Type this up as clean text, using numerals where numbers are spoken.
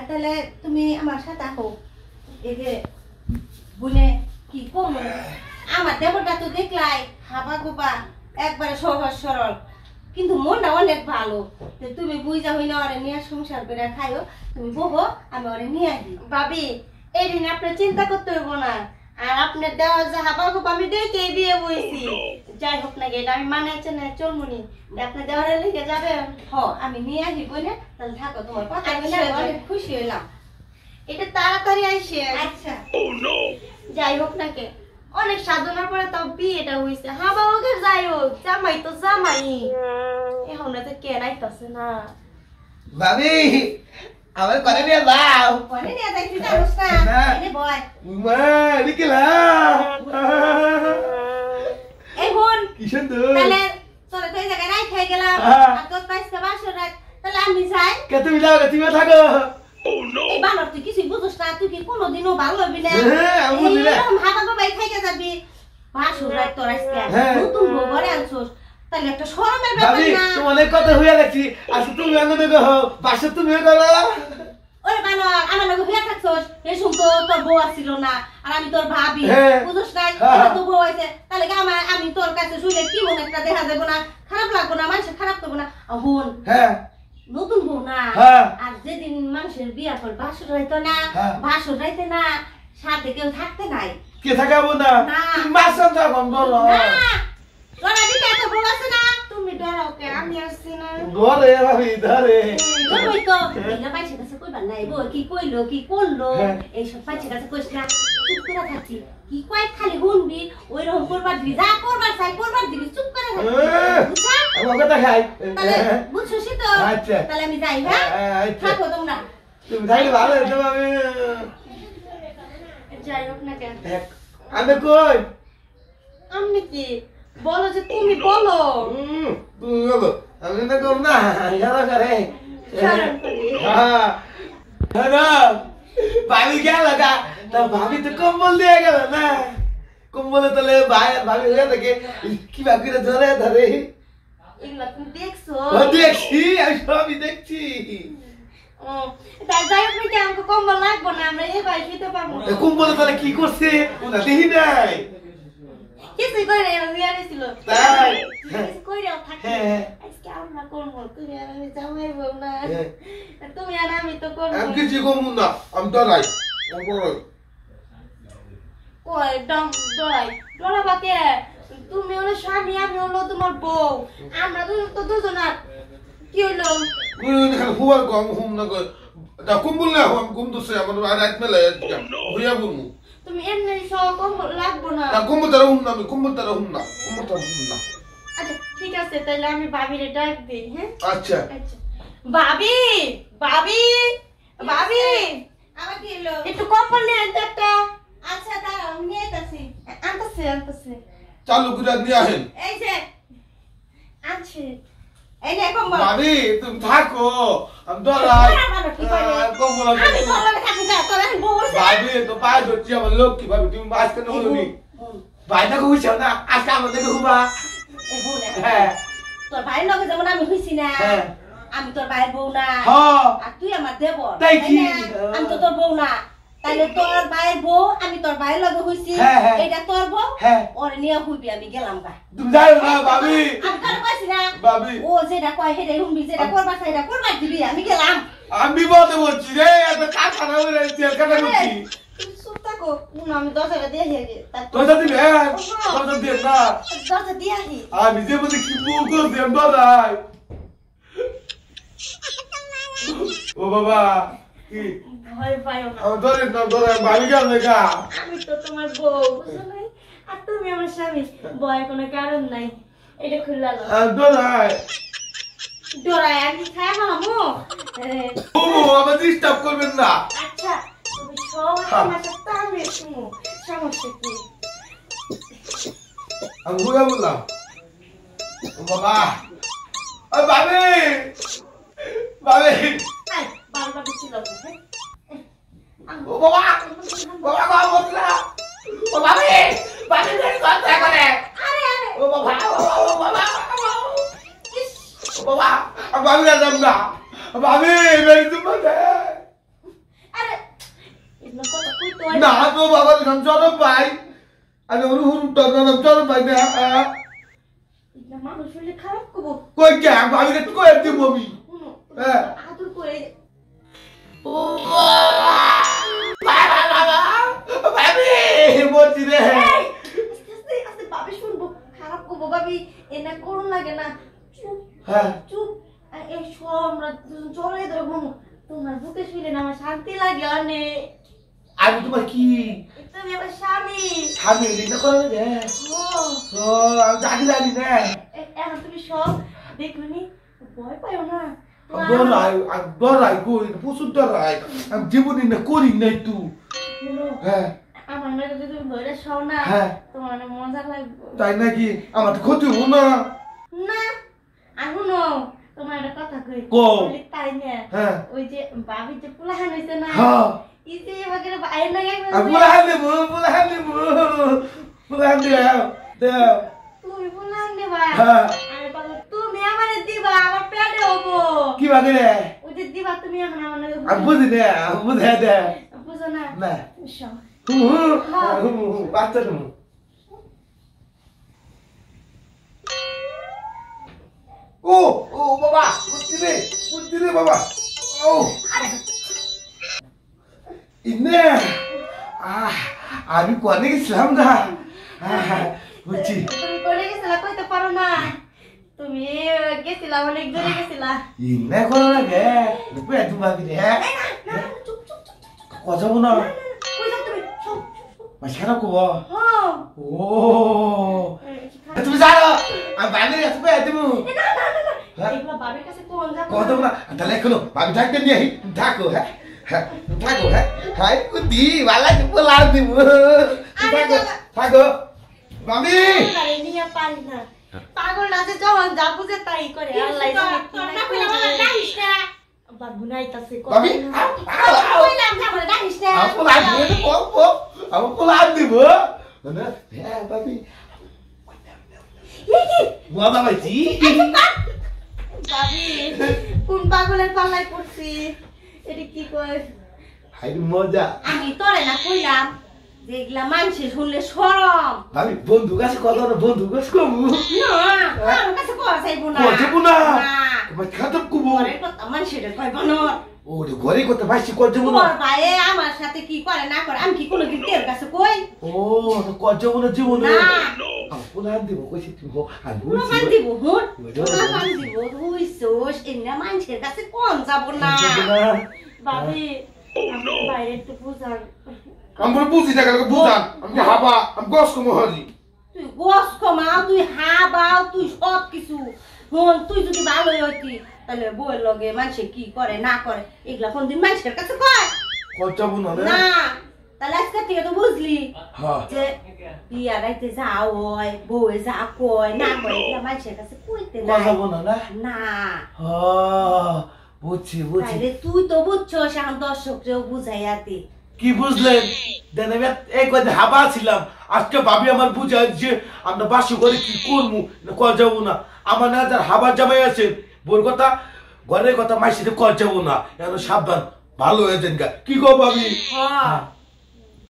তাহলে তুমি আমার সাথে আসো এই যে বুনে কি কম আমার দেবরটা তো দেখলাই হাবা গোপা একবারে সহজ সরল কিন্তু মনটা অনেক ভালো তুমি বুঝা হই না ওরে নিয়ে সংসার করে খাইও তুমি বহো আমি ওরে নিয়ে আসি ভাবি এই দিন আপনার চিন্তা করতে হইব না আর আপনার দেওয়া যে হাবা গোপা আমি দেখে বিয়ে বইছি যাই হোক না এটা আমি মানাইছে না চলমুনি আপনার দেওয়ারে লিখে যাবে আমি নিয়ে আসি বলে তাহলে থাকো তোমার কথা বলে অনেক খুশি হইলাম এটা তাড়াতাড়ি আইসে আচ্ছা যাই হোক না কে অনেক সাধনার পরে তাও বিয়েটা হইছে হাবা ওকে যাই হোক জামাই তো জামাই এখন তো কে নাইতাছে না ভাবি আমার করে নিয়ে যাও পরে নিয়ে যাইছি জানোস না এনে বয় মা নিকলা এই বোন কি সুন্দর তাহলে তোরে তো এই জায়গায় রাই খাই গেলাম আর তোর পাইছে বাসর রাত তাহলে আমি যাই কে তুমি যাও তুমি থাকো এই বানর তুই কিছু বুঝছ না তুই কি কোনোদিনও ভালো হবি না আমি বুঝি না হাবা গো ভাই খাইকে যাবি বাসর রাত তোর আজকে নতুন বউ ঘরে আনছস তাহলে একটা শরমের ব্যাপার ভাবি না তোমার কথা হইয়া গেছি আজকে তুমি আনন্দ করো বাসা তুমি করো ওরে বানর আমার লগে হইয়া থাকছস এই শুনতো তোর বউ আসছিল না আর আমি তোর ভাবি বুঝছ না তো বউ আছে তাহলে কি আমি তোর কাছে শুইলে কি মনে একটা দেখা যাবে না খারাপ লাগবে না মানুষ খারাপ করবে না বোন হ্যাঁ নতুন বউ না হ্যাঁ আর যেদিন মানুষের বিয়া পর বাসর হইতো না বাসর হইতে না সাথে কেউ থাকতে নাই কে থাকাবো না তুমি মাসন থাকো বলো তোরা দিকে এত বউ আছে না তুমি ডরাও কে আমি আসছি না ঘরে ভাবি ধরে ওই তো এটা পাইছে কাছে কইবার নাই বউ কি কইলো কি করলো এইসব পাইছে কাছে কইছ না চুপ করে থাকি কি কয় খালি শুনবি ওই রকম করবার দিবি যা করবার চাই করবার দিবি চুপ করে থাকি বুঝছা আমার কথা খাই তাহলে বুঝছস তো আচ্ছা তাহলে আমি যাই হ্যাঁ থাকো তোমরা তুমি থাকলে ভালো হতো আমি যাই হোক না কেন আমি কই আমি কি বলো যে তুমি বলো তুমি বলো আমি না কম না ইয়ারা করে হ্যাঁ হ্যাঁ ভাবি কে লাগা তা ভাবি তো কম্বল দিয়ে গেল না কম্বলে তাহলে ভাবি হয়ে থাকে কি বাকি ধরে ধরে এগুলা তুমি দেখছো দেখছি আমি সবই দেখছি তাই যাই হোক না আমাকে কম্বল লাগবো না আমরা এই বাড়ি খেতে পারবো না কম্বলে তাহলে কি করছে ওনা দেখি নাই কিছুই করে নাই আমি আনিছিল তাই কিছু কইরাও থাকি আজকে আমরা করবো তুমি আর আমি জামাই বউ না তুমি আর আমি তো করবো আমি কিছু কমু না আমি ডরাই কই ডরাই ডরাবাকে তুমি হলো স্বামী আমি হলো তোমার বউ আমরা তো দুজন আর কি হইলো খালি হুয়ার কম হুম না তা কম্বল না হুম কম তো সে আমার রাত মেলে হইয়া বলমু তুমি এমনি সব কম্বল লাগবো না না কম্বল তারা হুম না আমি কম্বল তারা হুম না কম্বল তারা হুম না আচ্ছা ঠিক আছে তাহলে আমি ভাবিরে ডাক দিই হ্যাঁ আচ্ছা আচ্ছা ভাবি ভাবি ভাবি আমার কি হলো একটু কম্বল নিয়ে আনতে একটা আচ্ছা দাঁড়াও আমি নিয়ে যাচ্ছি আনতেছে চালু করে নিয়ে আসেন এই যে আনছে এই নে কম্বল ভাবি তুমি থাকো আমি ডরাই কম্বল আমি তোর লগে থাকি যা তোর এখন বউ আছে ভাবি তো পায়ে ধরছি আমার লোক কি ভাবি তুমি বাস কেন বলনি ভাইটা কইছ না আজকে আমাদের হুবা এই বউ না হ্যাঁ তোর ভাইয়ের লগে যেমন আমি হইছি না হ্যাঁ আমি তোর ভাইয়ের বউ না হ্যাঁ আর তুই আমার দেবর তাই কি? না? আমি তো তোর বউ না তাইলে তোর ভাইয়ের বউ আমি তোর ভাইয়ের লগে হইছি হ্যাঁ, হ্যাঁ। এটা তোর বউ হ্যাঁ ওরে নিয়ে হইবি আমি গেলাম গা তুমি যাও না ভাবি আমি তোর কইছি না ভাবি ও যেটা কয় সেটাই শুনবি যেটা করবা সেটা করবা দিবি আমি গেলাম আমি বলতে বলছি রে এত কারখানা হয়ে যাচ্ছে কাটা করছি তুমি চুপ থাকো না আমি 10 টাকা দিয়ে আসি তোটা দিবে তোটা দিয়ে না 10 টাকা দিয়ে আসি আমি যে বলি কি বল করছি আমি ডরাই ও বাবা কি ভয় পাইও না আমি ডরে ভাবি গেল দেখা আমি তো তোমার বউ বুঝছো নাই আর তুমি আমার স্বামী ভয় কোনো কারণ নাই এটা খুলে দাও আমি ডরাই ডরাই আমি খাই মামু ও আমার ডিস্টার্ব করবেন না আচ্ছা তুমি সব আমার সাথে আমি শুনো সমস্যা কি আমি ঘুরে বললাম ও বাবা ও ভাবি ভাবি হাই বাবা ছিল ও বাবা বাবা বাবা বললা ও ভাবি ভাবি রে কথা করে আরে আরে ও বাবা ও বাবা ও বাবা আমি ভাবি যাম না ভাবি মেরি তুমি না তো বাবা নাম চরম ভাই আমি ওর হুরুটার নাম চরম ভাই না এটা মানুষ হইলে খারাপ করবো কই কে আমি তো কই দিব আমি হ্যাঁ আদর করে ভাবি বলছি রে আস্তে আস্তে ভাবি শুনবো খারাপ করবো ভাবি এনা করুন লাগে না চুপ হ্যাঁ চুপ এই সব আমরা চলে ধরবো তোমার বুকে শুইলে না আমার শান্তি লাগে অনেক আমি তোমার কি তুমি আমার স্বামী স্বামী লিখতে করে রে ও আমি জানি না এখন তুমি সব দেখবি ভয় পাইও না ডরাই কই প্রচুর ডরাই আমি জীবনে না করি নাই তুই হ্যাঁ আমার মেয়ে যদি তুমি ধরে শোও না হ্যাঁ তোমার অনেক মজা লাগবে তাই নাকি আমার তো ক্ষতি হবো না না এখনো তোমার একটা কথা কই কও। তাই না হ্যাঁ ওই যে বাবি যে পুলাহান হইছে না হ্যাঁ ইতে বাগের বাইরে না আমি পুলাহান দেবো পুলাহান দেও তুমি পুলাহান দেবা হ্যাঁ আরে বাবা তুমি আমারে দিবা আমার পেটে হবো কি বাগে রে ওই যে দিবা তুমি এখন আমার আমি বুঝি দে বুঝে দে বুঝো না না সব বাচ্চা তুমি ও ও বাবা বুঝছি রে বাবা ও ইন্নে আমি কোনে গেছিলাম না বুঝছি তুমি করে গেছিলা কইতে পারো না তুমি গেছিলা অনেক দূরে গেছিলা ইন্নে কোন লাগে দুপুরে তুমি ভাবি রে চুপ চুপ চুপ কথা বলো কই যাও তুমি চুপ মাঝখানে কব হ্যাঁ ও তুমি জানো আমি ভাবি রে তুমি তুমি না না না না এগুলা বাবার কাছে কোন যাবো কথা বলা তাহলে এখনো ভাবি থাকতে নিয়ে থাকো হ্যাঁ থাকো হ্যাঁ হাই কুদি ভালো বলা দিব থাকো থাকো ভাবি আরে নিয়া পারি না পাগল না যে যখন যা বুঝে তাই করে আল্লাহ জানে কি না কইলা ডাইস না বাবু নাইতাছে ভাবি কইলাম না বলে ডাইস না পোলা দিব আমি পোলা দিব না হ্যাঁ ভাবি বাবা ভাইজি ভাবি কোন পাগলের পাল্লায় পড়ছি এটা কি কয় হাই মজা আমি তোরে না কইলাম যে এগুলা মানুষে শুনলে শরম ভাবি বন্ধু কাছে কথা না বন্ধু কাছে কমু না আমার কাছে কওয়া চাইবো না কইবো না না তোমার খাতম কুবো ঘরের কথা মানুষের কইব না ওরে ঘরে কথা ভাইছি করজবো না তোর ভাই আমার সাথে কি করে না করে আমি কি কোনোদিন তোর কাছে কই ও করজবো না জীবনে না পোলা দিব কইছি তুমি হো আর পুরো মান দিব হুট পুরো মান দিব তুই সোস এমনি মানুষের কাছে কোন যাব না ভাবি বাইরে একটু বুঝান আমরা বুঝি না কালকে বুঝান আমি হাবা আমি গস কম হজি তুই গোস কমা তুই হাবাও তুই সব কিছু হন তুই যদি ভালো হইতি তাহলে বউয়ের লগে মানুষে কি করে না করে এগুলা কোনদিন মানুষের কাছে কয় করজবো না রে না তাহলে আজকে থেকে তো বুঝলি হ্যাঁ যে বিয়া রাইতে যাও হয় বউয়ে যা কয় না কয় এগুলা মানুষের কাছে কইতে নাই করজবো না না না হ্যাঁ বুঝছি বুঝছি তাইলে তুই তো বুঝছস এখন দর্শকরেও বুঝাইয়া দে কি বুঝলেন দেন আমি এই কদিন হাবা ছিলাম আজকে ভাবি আমার বুঝায় যে আমরা বাসি করে কি করবো কর যাবো না আমার না যার হাবার জামাই আছে বোর কথা ঘরের কথা মাইসিতে কর যাবো না এখন সাবধান ভালো হয়ে যান গা কি গো ভাবি হ্যাঁ